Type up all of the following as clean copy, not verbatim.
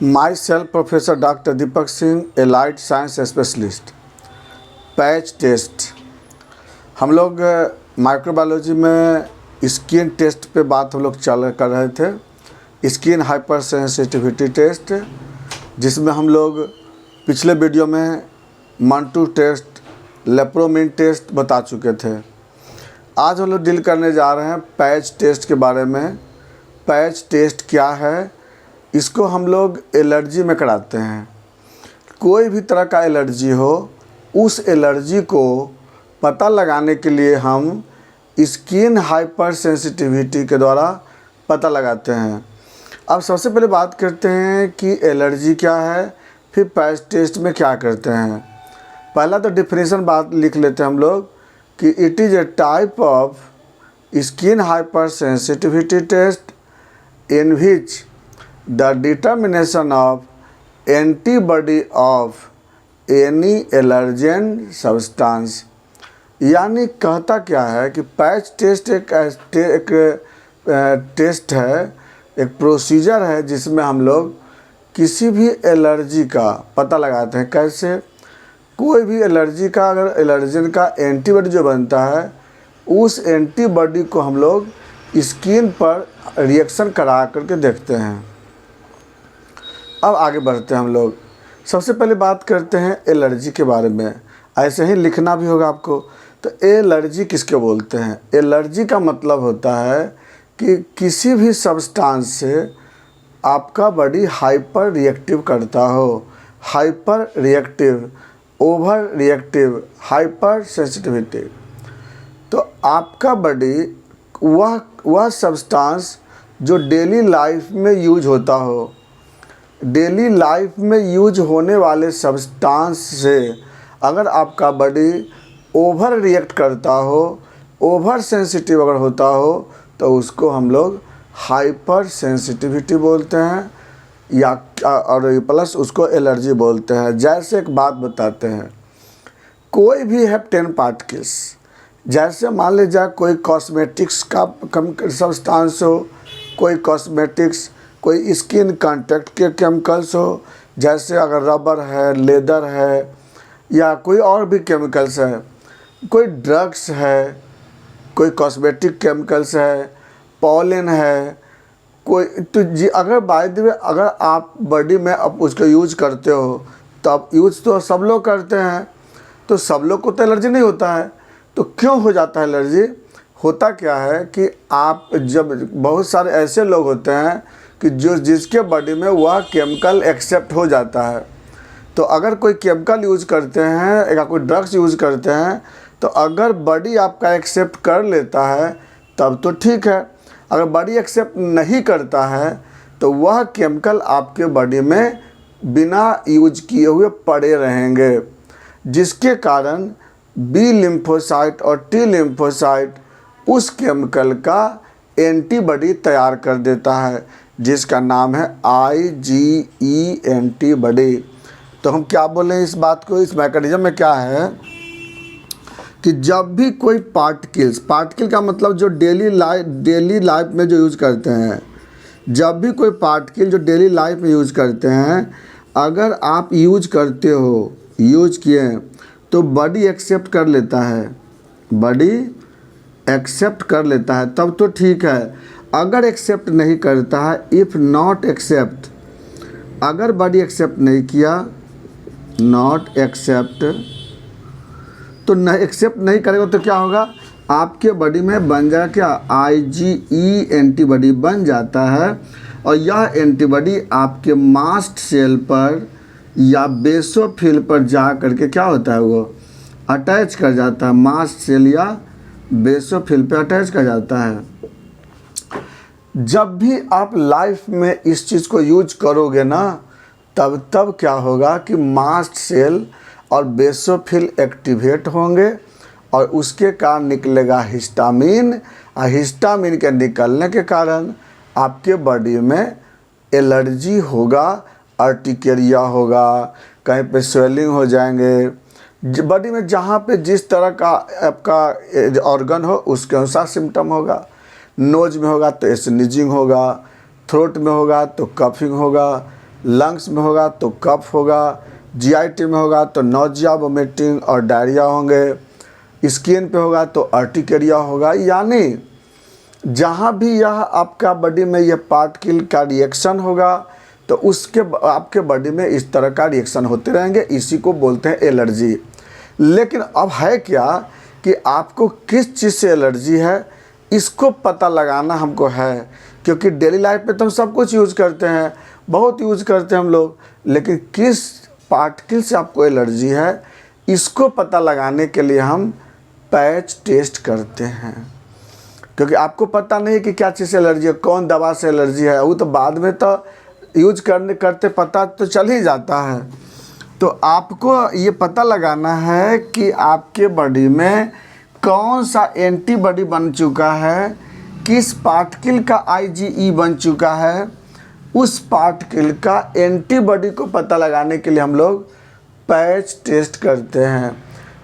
Myself, Professor Dr. Deepak Singh, Allied Science Specialist। Patch test, हम लोग microbiology में skin test पे बात हम लोग कर रहे थे, स्किन हाइपर सेंसिटिविटी टेस्ट, जिसमें हम लोग पिछले वीडियो में मंटू टेस्ट, लेप्रोमिन टेस्ट बता चुके थे। आज हम लोग डील करने जा रहे हैं पैच टेस्ट के बारे में। पैच टेस्ट क्या है, इसको हम लोग एलर्जी में कराते हैं। कोई भी तरह का एलर्जी हो, उस एलर्जी को पता लगाने के लिए हम स्किन हाइपर सेंसिटिविटी के द्वारा पता लगाते हैं। अब सबसे पहले बात करते हैं कि एलर्जी क्या है, फिर पैच टेस्ट में क्या करते हैं। पहला तो डिफिनेशन बात लिख लेते हैं हम लोग कि it is a type of skin hypersensitivity test in which the determination of antibody of any allergen substance। यानी कहता क्या है कि पैच टेस्ट एक टेस्ट है, एक प्रोसीजर है जिसमें हम लोग किसी भी एलर्जी का पता लगाते हैं। कैसे? कोई भी एलर्जी का अगर एलर्जन का एंटीबॉडी जो बनता है, उस एंटीबॉडी को हम लोग स्किन पर रिएक्शन करा करके देखते हैं। अब आगे बढ़ते हैं हम लोग। सबसे पहले बात करते हैं एलर्जी के बारे में। ऐसे ही लिखना भी होगा आपको। तो एलर्जी किसके बोलते हैं? एलर्जी का मतलब होता है कि किसी भी सब्सटेंस से आपका बॉडी हाइपर रिएक्टिव करता हो। Hyper reactive, over reactive, hyper sensitivity. तो आपका बॉडी वह सब्सटेंस जो डेली लाइफ में यूज होता हो, डेली लाइफ में यूज होने वाले सब्सटेंस से अगर आपका बॉडी ओवर रिएक्ट करता हो, ओवर सेंसिटिव अगर होता हो, तो उसको हम लोग हाइपर सेंसिटिविटी बोलते हैं, या और प्लस उसको एलर्जी बोलते हैं। जैसे एक बात बताते हैं, कोई भी है 10 पार्टिकल्स, जैसे मान लीजिए कोई कॉस्मेटिक्स का कम सब्सटेंस हो, कोई कॉस्मेटिक्स, कोई स्किन कांटेक्ट के केमिकल्स हो, जैसे अगर रबर है, लेदर है, या कोई और भी केमिकल्स है, कोई ड्रग्स है, कोई कॉस्मेटिक केमिकल्स है, पॉलन है, कोई तो जी अगर बाय द वे अगर आप बॉडी में अब उसको यूज करते हो, तब यूज तो सब लोग करते हैं, तो सब लोग को तो एलर्जी नहीं होता है। तो क्यों हो जाता है एलर्जी? होता क्या है कि आप जब बहुत सारे ऐसे लोग होते हैं कि जिसके बॉडी में वह केमिकल एक्सेप्ट हो जाता है। तो अगर कोई केमिकल यूज़ करते हैं या कोई ड्रग्स यूज़ करते हैं, तो अगर बॉडी आपका एक्सेप्ट कर लेता है तब तो ठीक है। अगर बॉडी एक्सेप्ट नहीं करता है तो वह केमिकल आपके बॉडी में बिना यूज किए हुए पड़े रहेंगे, जिसके कारण बी लिम्फोसाइट और टी लिम्फोसाइट उस केमिकल का एंटीबॉडी तैयार कर देता है, जिसका नाम है IgE एंटीबॉडी। तो हम क्या बोलें इस बात को, इस मैकेनिज्म में क्या है कि जब भी कोई पार्टिकल का मतलब जो डेली लाइफ में जो यूज़ करते हैं, जब भी कोई पार्टिकल जो डेली लाइफ में यूज़ करते हैं, अगर आप यूज करते हो, यूज किए, तो बॉडी एक्सेप्ट कर लेता है, बॉडी एक्सेप्ट कर लेता है, तब तो ठीक है। अगर एक्सेप्ट नहीं करता है, इफ़ नॉट एक्सेप्ट, अगर बॉडी एक्सेप्ट नहीं किया, नॉट एक्सेप्ट, तो नहीं एक्सेप्ट नहीं करेगा तो क्या होगा, आपके बॉडी में बन जाएगा क्या, IgE एंटीबॉडी बन जाता है। और यह एंटीबॉडी आपके मास्ट सेल पर या बेसोफिल पर जा करके क्या होता है, वो अटैच कर जाता है, मास्ट सेल या बेसोफिल पे अटैच कर जाता है। जब भी आप लाइफ में इस चीज़ को यूज करोगे ना, तब क्या होगा कि मास्ट सेल और बेसोफिल एक्टिवेट होंगे और उसके कारण निकलेगा हिस्टामिन, और हिस्टामिन के निकलने के कारण आपके बॉडी में एलर्जी होगा, अर्टिकेरिया होगा, कहीं पे स्वेलिंग हो जाएंगे। बॉडी में जहाँ पे जिस तरह का आपका ऑर्गन हो उसके अनुसार सिम्टम होगा। नोज में होगा तो स्नीजिंग होगा, थ्रोट में होगा तो कफिंग होगा, लंग्स में होगा तो कफ होगा, जीआईटी में होगा तो नौजिया, वोमिटिंग और डायरिया होंगे, स्किन पे होगा तो अर्टिकेरिया होगा। यानी जहाँ भी यह आपका बॉडी में यह पार्टिकल का रिएक्शन होगा तो उसके आपके बॉडी में इस तरह का रिएक्शन होते रहेंगे, इसी को बोलते हैं एलर्जी। लेकिन अब है क्या कि आपको किस चीज़ से एलर्जी है इसको पता लगाना हमको है, क्योंकि डेली लाइफ में तो हम सब कुछ यूज़ करते हैं, बहुत यूज़ करते हैं हम लोग, लेकिन किस पार्टिकल से आपको एलर्जी है इसको पता लगाने के लिए हम पैच टेस्ट करते हैं। क्योंकि आपको पता नहीं कि क्या चीज़ से एलर्जी है, कौन दवा से एलर्जी है, वो तो बाद में तो यूज करते पता तो चल ही जाता है। तो आपको ये पता लगाना है कि आपके बॉडी में कौन सा एंटीबॉडी बन चुका है, किस पार्टिकल का आईजीई बन चुका है, उस पार्टिकल का एंटीबॉडी को पता लगाने के लिए हम लोग पैच टेस्ट करते हैं।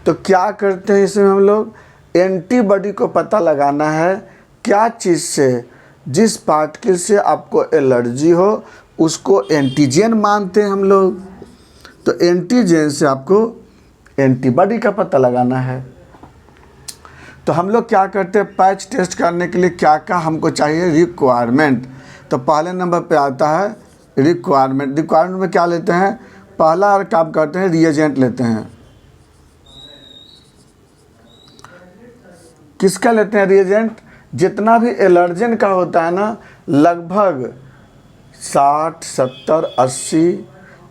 तो क्या करते हैं इसमें हम लोग, एंटीबॉडी को पता लगाना है क्या चीज़ से, जिस पार्टिकल से आपको एलर्जी हो उसको एंटीजन मानते हैं हम लोग। तो एंटीजन से आपको एंटीबॉडी का पता लगाना है। तो हम लोग क्या करते हैं, पैच टेस्ट करने के लिए क्या क्या हमको चाहिए, रिक्वायरमेंट। तो पहले नंबर पे आता है रिक्वायरमेंट। रिक्वायरमेंट में क्या लेते हैं, पहला काम करते हैं रिएजेंट लेते हैं। किसका लेते हैं रिएजेंट, जितना भी एलर्जन का होता है ना, लगभग 60, 70, 80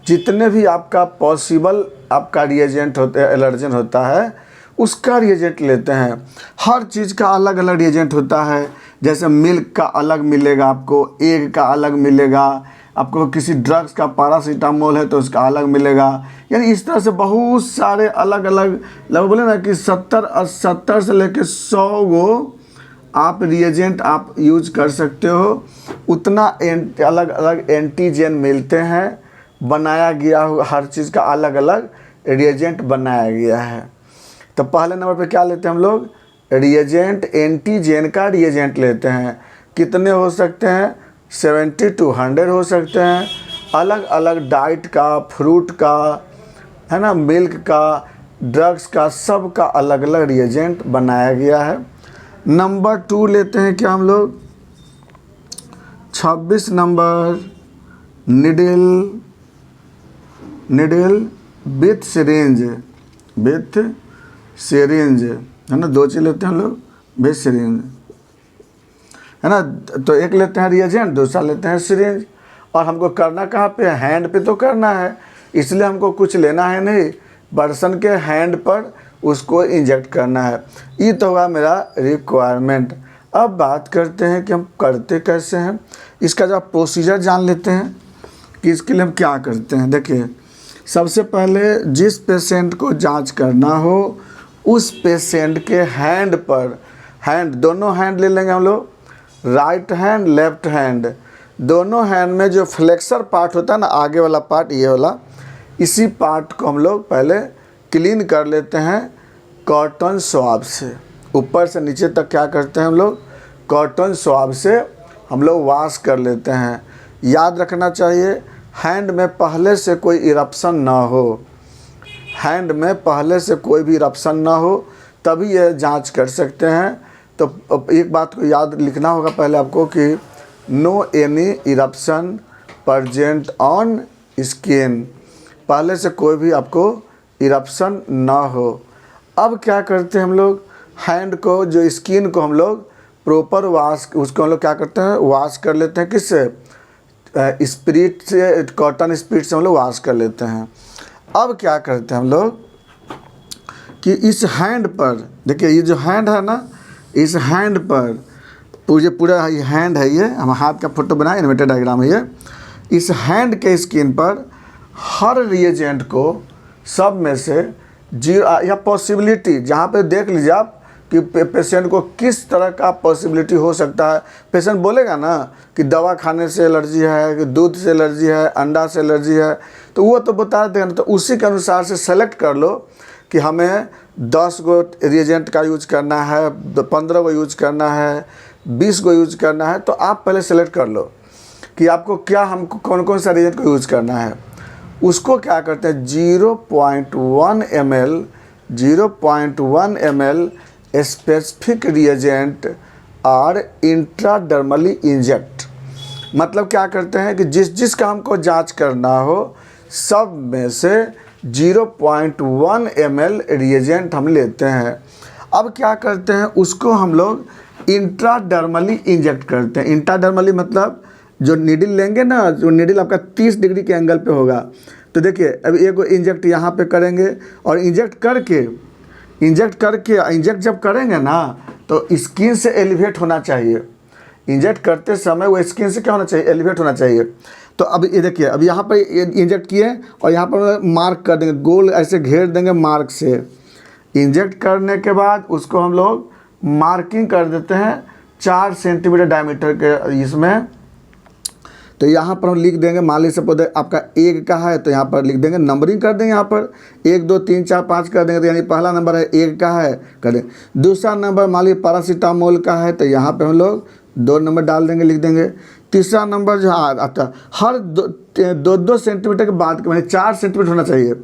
जितने भी आपका पॉसिबल आपका रिएजेंट होते हैं, एलर्जन होता है उसका रिएजेंट लेते हैं। हर चीज़ का अलग अलग रिएजेंट होता है। जैसे मिल्क का अलग मिलेगा आपको, एग का अलग मिलेगा आपको, किसी ड्रग्स का पैरासीटामोल है तो उसका अलग मिलेगा। यानी इस तरह से बहुत सारे अलग अलग, लगभग बोले ना कि 70 से लेकर 100 गो आप रिएजेंट आप यूज कर सकते हो। उतना अलग अलग एंटीजन मिलते हैं, बनाया गया हुआ हर चीज़ का अलग अलग रिएजेंट बनाया गया है। तो पहले नंबर पे क्या लेते हैं हम लोग, रिएजेंट, एंटीजन का रिएजेंट लेते हैं। कितने हो सकते हैं, 70 to 100 हो सकते हैं। अलग अलग डाइट का, फ्रूट का, है ना, मिल्क का, ड्रग्स का, सब का अलग अलग रिएजेंट बनाया गया है। नंबर 2 लेते हैं क्या हम लोग, 26 नंबर, निडल विथ सिरिंज, है ना, 2 चीज़ लेते हैं हम लोग, विथ सिरिंज, है ना। तो एक लेते हैं रिएजेंट, दूसरा लेते हैं सिरिंज। और हमको करना कहाँ पे, हैंड पे तो करना है, इसलिए हमको कुछ लेना है नहीं, पर्सन के हैंड पर उसको इंजेक्ट करना है। ये तो होगा मेरा रिक्वायरमेंट। अब बात करते हैं कि हम करते कैसे हैं, इसका जो प्रोसीजर जान लेते हैं कि इसके लिए हम क्या करते हैं। देखिए, सबसे पहले जिस पेशेंट को जांच करना हो उस पेशेंट के हैंड पर, हैंड दोनों हैंड ले लेंगे हम लोग, राइट हैंड लेफ्ट हैंड, दोनों हैंड में जो फ्लेक्सर पार्ट होता है ना, आगे वाला पार्ट, ये वाला, इसी पार्ट को हम लोग पहले क्लीन कर लेते हैं कॉटन स्वाब से। ऊपर से नीचे तक क्या करते हैं हम लोग, कॉटन स्वाब से हम लोग वॉश कर लेते हैं। याद रखना चाहिए हैंड में पहले से कोई इरप्शन ना हो, हैंड में पहले से कोई भी इरप्शन ना हो, तभी यह जांच कर सकते हैं। तो एक बात को याद लिखना होगा पहले आपको कि no any eruption present on skin, पहले से कोई भी आपको इरप्शन ना हो। अब क्या करते हैं हम लोग, हैंड को, जो स्किन को हम लोग प्रॉपर वॉश, उसको हम लोग क्या करते हैं, वॉश कर लेते हैं। किससे, स्पिरिट से, कॉटन स्पिरिट से हम लोग वॉश कर लेते हैं। अब क्या करते हैं हम लोग कि इस हैंड पर, देखिए ये जो हैंड है ना, इस हैंड पर पूरा ये हैंड है, ये हम हाथ का फोटो बनाए, एनिमेटेड डायग्राम है ये। इस हैंड के स्किन पर हर रिएजेंट को सब में से या पॉसिबिलिटी, जहाँ पे देख लीजिए आप कि पेशेंट को किस तरह का पॉसिबिलिटी हो सकता है। पेशेंट बोलेगा ना कि दवा खाने से एलर्जी है, कि दूध से एलर्जी है, अंडा से एलर्जी है, तो वो तो बता देगा ना। तो उसी के अनुसार से सेलेक्ट कर लो कि हमें 10 गो रिएजेंट का यूज करना है, 15 गो यूज करना है, 20 गो यूज करना है। तो आप पहले सेलेक्ट कर लो। कि आपको क्या, हमको कौन कौन सा रिएजेंट को यूज़ करना है। उसको क्या करते हैं 0.1 ml specific reagent are intradermally inject. मतलब क्या करते हैं कि जिस जिस का हमको जांच करना हो सब में से 0.1 ml रिएजेंट हम लेते हैं। अब क्या करते हैं उसको हम लोग इंट्राडर्मली इंजेक्ट करते हैं। इंट्राडर्मली मतलब जो नीडल लेंगे ना, जो नीडल आपका 30 डिग्री के एंगल पे होगा। तो देखिए अब एक इंजेक्ट यहाँ पे करेंगे और इंजेक्ट जब करेंगे ना तो स्किन से एलिवेट होना चाहिए। इंजेक्ट करते समय वो स्किन से क्या होना चाहिए, एलिवेट होना चाहिए। तो अब ये देखिए, अब यहाँ पर इंजेक्ट किए और यहाँ पर मार्क कर देंगे, गोल ऐसे घेर देंगे मार्क से। इंजेक्ट करने के बाद उसको हम लोग मार्किंग कर देते हैं 4 सेंटीमीटर डायमीटर के इसमें। तो यहाँ पर हम लिख देंगे, मान लीजिए सपोज आपका 1 का है तो यहाँ पर लिख देंगे, नंबरिंग कर देंगे। यहाँ पर 1 2 3 4 5 कर देंगे, तो यानी पहला नंबर है 1 का है कर देंगे। दूसरा नंबर मान लीजिए पैरासीटामोल का है तो यहाँ पे हम लोग 2 नंबर डाल देंगे, लिख देंगे। तीसरा नंबर जो आता हर 2 सेंटीमीटर के बाद मैंने 4 सेंटीमीटर होना चाहिए।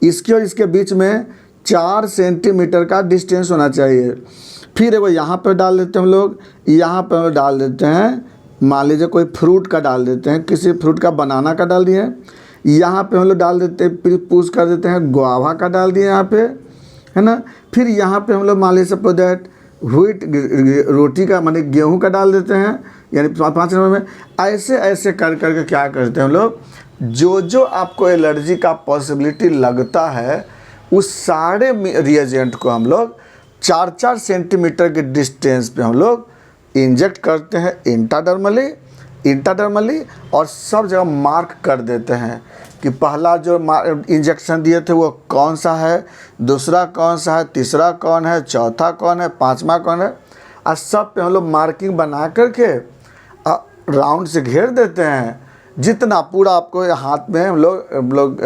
इसके और इसके बीच में 4 सेंटीमीटर का डिस्टेंस होना चाहिए। फिर वो यहाँ पर डाल देते हैं हम लोग, यहाँ पर डाल देते हैं, मान लीजिए कोई फ्रूट का डाल देते हैं, किसी फ्रूट का, बनाना का डाल दिए। यहाँ पे हम लोग डाल देते हैं, फिर पुश कर देते हैं गुआवा का डाल दिए यहाँ पे, है ना। फिर यहाँ पे हम लोग मान लीजिए सपोज दैट व्हीट रोटी का माने गेहूं का डाल देते हैं, यानी 5 नंबर में। ऐसे ऐसे कर करके क्या करते हैं हम लोग, जो आपको एलर्जी का पॉसिबिलिटी लगता है उस सारे रिएजेंट को हम लोग 4-4 सेंटीमीटर के डिस्टेंस पे हम लोग इंजेक्ट करते हैं इंट्राडर्मली और सब जगह मार्क कर देते हैं कि पहला जो इंजेक्शन दिए थे वो कौन सा है, दूसरा कौन सा है, तीसरा कौन है, चौथा कौन है, 5वां कौन है। और सब पे हम लोग मार्किंग बना करके राउंड से घेर देते हैं। जितना पूरा आपको हाथ में हम लोग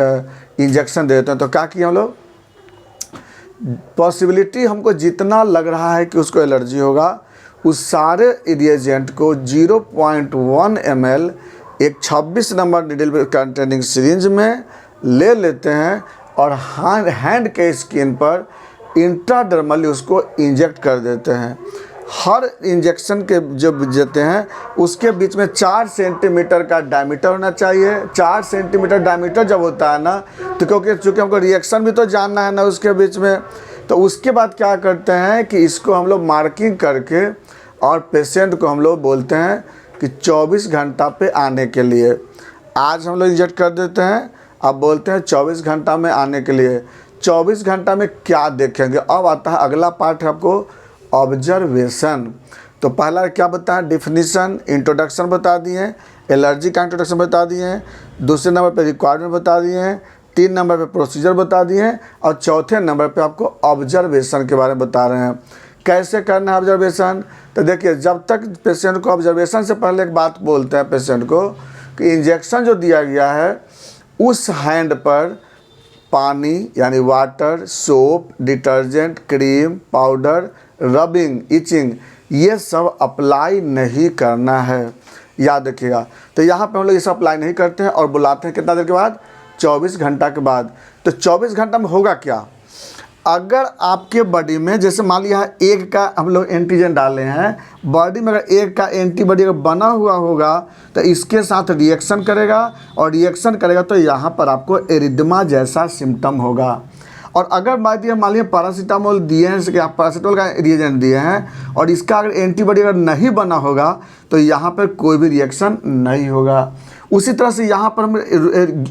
इंजेक्शन देते हैं। तो क्या किए हम लोग, पॉसिबिलिटी हमको जितना लग रहा है कि उसको एलर्जी होगा उस सारे रिएजेंट को 0.1 ml एक 26 नंबर निडल कंटेनिंग सिरिंज में ले लेते हैं और हैंड के स्किन पर इंट्राडर्मली उसको इंजेक्ट कर देते हैं। हर इंजेक्शन के जो देते हैं उसके बीच में 4 सेंटीमीटर का डायमीटर होना चाहिए। 4 सेंटीमीटर डायमीटर जब होता है ना, तो क्योंकि चूँकि हमको रिएक्शन भी तो जानना है ना उसके बीच में, तो उसके बाद क्या करते हैं कि इसको हम लोग मार्किंग करके और पेशेंट को हम लोग बोलते हैं कि 24 घंटा पे आने के लिए। आज हम लोग इंजेक्ट कर देते हैं, अब बोलते हैं 24 घंटा में आने के लिए। 24 घंटा में क्या देखेंगे, अब आता है अगला पार्ट है आपको ऑब्जर्वेशन। तो पहला क्या बताया, डिफिनीशन, इंट्रोडक्शन बता दिए, एलर्जी का इंट्रोडक्शन बता दिए, दूसरे नंबर पे रिक्वायरमेंट बता दिए, 3 नंबर पे प्रोसीजर बता दिए और चौथे नंबर पे आपको ऑब्जर्वेशन के बारे में बता रहे हैं कैसे करना है ऑब्जर्वेशन। तो देखिए, जब तक पेशेंट को ऑब्जर्वेशन से पहले एक बात बोलते हैं पेशेंट को कि इंजेक्शन जो दिया गया है उस हैंड पर पानी यानी water, soap, detergent, cream, powder, rubbing, itching ये सब अप्लाई नहीं करना है, याद रखिएगा। तो यहाँ पे हम लोग ये सब अप्लाई नहीं करते हैं और बुलाते हैं कितना देर के बाद, 24 घंटा के बाद। तो 24 घंटा में होगा क्या, अगर आपके बॉडी में जैसे मान लिया 1 का हम लोग एंटीजन डाले हैं, बॉडी में अगर 1 का एंटीबॉडी अगर बना हुआ होगा तो इसके साथ रिएक्शन करेगा और रिएक्शन करेगा तो यहाँ पर आपको एरिथ्मा जैसा सिम्टम होगा। और अगर मान लिया पैरासीटामोल दिए हैं, जैसे कि आप पैरासीटामोल का रिएजेंट दिए हैं और इसका अगर एंटीबॉडी अगर नहीं बना होगा तो यहाँ पर कोई भी रिएक्शन नहीं होगा। उसी तरह से यहाँ पर हम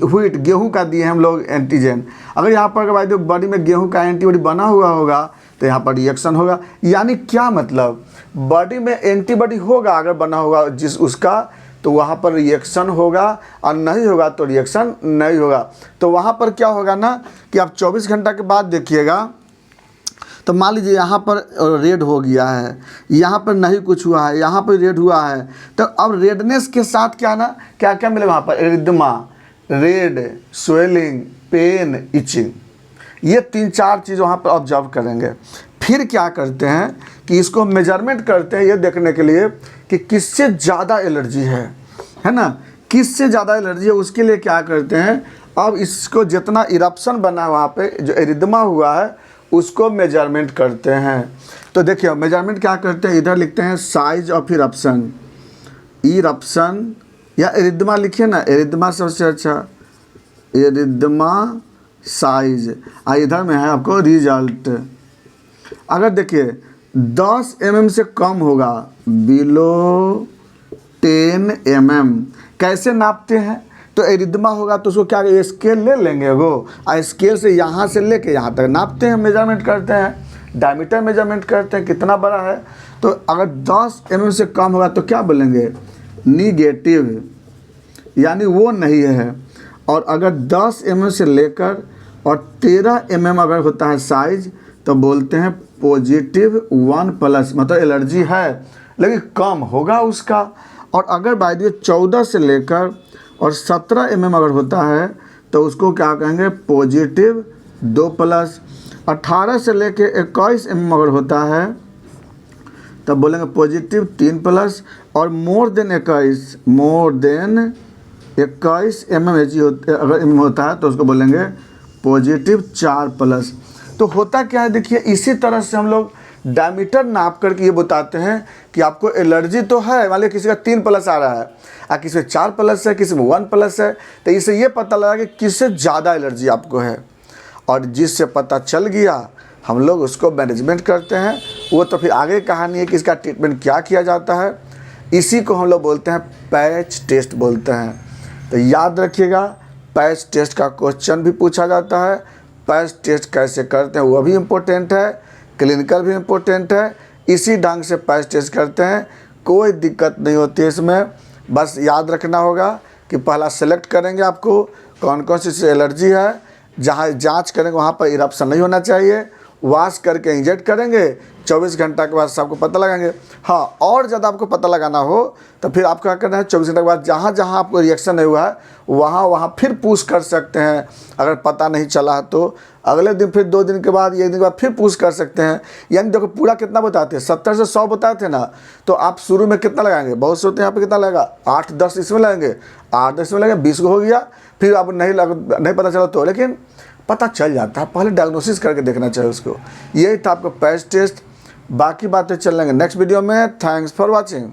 व्हीट गेहूं का दिए हैं हम लोग एंटीजन, अगर यहाँ पर अगर बॉडी में गेहूं का एंटीबॉडी बना हुआ होगा तो यहाँ पर रिएक्शन होगा। यानी क्या मतलब, बॉडी में एंटीबॉडी होगा अगर बना होगा जिस उसका, तो वहाँ पर रिएक्शन होगा और नहीं होगा तो रिएक्शन नहीं होगा। तो वहाँ पर क्या होगा ना कि आप 24 घंटा के बाद देखिएगा तो मान लीजिए यहाँ पर रेड हो गया है, यहाँ पर नहीं कुछ हुआ है, यहाँ पर रेड हुआ है, तो अब रेडनेस के साथ क्या ना क्या क्या मिलेगा वहाँ पर, एरिथ्मा, रेड, स्वेलिंग, पेन, इचिंग, ये 3-4 चीज़ वहाँ पर ऑब्जर्व करेंगे। फिर क्या करते हैं कि इसको मेजरमेंट करते हैं ये देखने के लिए कि किससे ज़्यादा एलर्जी है। है ना, किससे ज़्यादा एलर्जी है उसके लिए क्या करते हैं, अब इसको जितना इरप्शन बना है वहाँ पे जो एरिथमा हुआ है उसको मेजरमेंट करते हैं। तो देखिए मेजरमेंट क्या करते हैं, इधर लिखते हैं साइज ऑफ इरप्शन, इरप्शन या एरिथमा लिखिए ना, एरिथमा सबसे अच्छा, एरिथमा साइज, इधर में है आपको रिजल्ट। अगर देखिए 10 mm से कम होगा, बिलो 10 mm, कैसे नापते हैं, तो एरिथमा होगा तो उसको क्या स्केल ले लेंगे वो, स्केल से यहाँ से लेके यहाँ तक नापते हैं, मेजरमेंट करते हैं, डायमीटर मेजरमेंट करते हैं कितना बड़ा है। तो अगर 10 mm से कम होगा तो क्या बोलेंगे, निगेटिव, यानी वो नहीं है। और अगर 10 mm से लेकर और 13 mm अगर होता है साइज तो बोलते हैं पॉजिटिव 1+, मतलब एलर्जी है लेकिन कम होगा उसका। और अगर बाय द वे 14 से लेकर और 17 mm अगर होता है तो उसको क्या कहेंगे, पॉजिटिव 2+। 18 से लेकर 21 mm अगर होता है तब बोलेंगे पॉजिटिव 3+। और मोर देन 21 mm अगर होता है तो उसको बोलेंगे पॉजिटिव 4+। तो होता क्या है देखिए, इसी तरह से हम लोग डायमीटर नाप करके ये बताते हैं कि आपको एलर्जी तो है, मान लीजिए किसी का 3+ आ रहा है और किसी में 4+ है, किसी में 1+ है, तो इससे ये पता लगा कि किससे ज़्यादा एलर्जी आपको है। और जिससे पता चल गया हम लोग उसको मैनेजमेंट करते हैं, वो तो फिर आगे कहानी है कि इसका ट्रीटमेंट क्या किया जाता है। इसी को हम लोग बोलते हैं पैच टेस्ट बोलते हैं। तो याद रखिएगा पैच टेस्ट का क्वेश्चन भी पूछा जाता है, पैच टेस्ट कैसे करते हैं वो भी इम्पोर्टेंट है, क्लिनिकल भी इम्पोर्टेंट है। इसी ढंग से पैच टेस्ट करते हैं, कोई दिक्कत नहीं होती है इसमें। बस याद रखना होगा कि पहला सेलेक्ट करेंगे आपको कौन कौन सी एलर्जी है, जहाँ जांच करेंगे वहाँ पर इरप्शन नहीं होना चाहिए, वॉश करके इंजेक्ट करेंगे, 24 घंटा के बाद सबको पता लगाएंगे। हाँ, और ज़्यादा आपको पता लगाना हो तो फिर आपको क्या करना है, 24 घंटे के बाद जहाँ जहाँ आपको रिएक्शन नहीं हुआ है वहाँ फिर पूछ कर सकते हैं। अगर पता नहीं चला तो अगले दिन फिर 2 दिन के बाद, 1 दिन के बाद फिर पूछ कर सकते हैं। यानी देखो पूरा कितना बताते हैं, 70 से 100 बताए थे ना, तो आप शुरू में कितना लगाएंगे, बहुत से होते हैं यहाँ पे कितना लगेगा, 8-10 इसमें लगेंगे, 8-10 इसमें लगेंगे, 20 को हो गया। फिर अब नहीं पता चला तो, लेकिन पता चल जाता है, पहले डायग्नोसिस करके देखना चाहिए उसको। यही था आपका पैच टेस्ट, बाकी बातें चल लेंगे नेक्स्ट वीडियो में। Thanks for watching.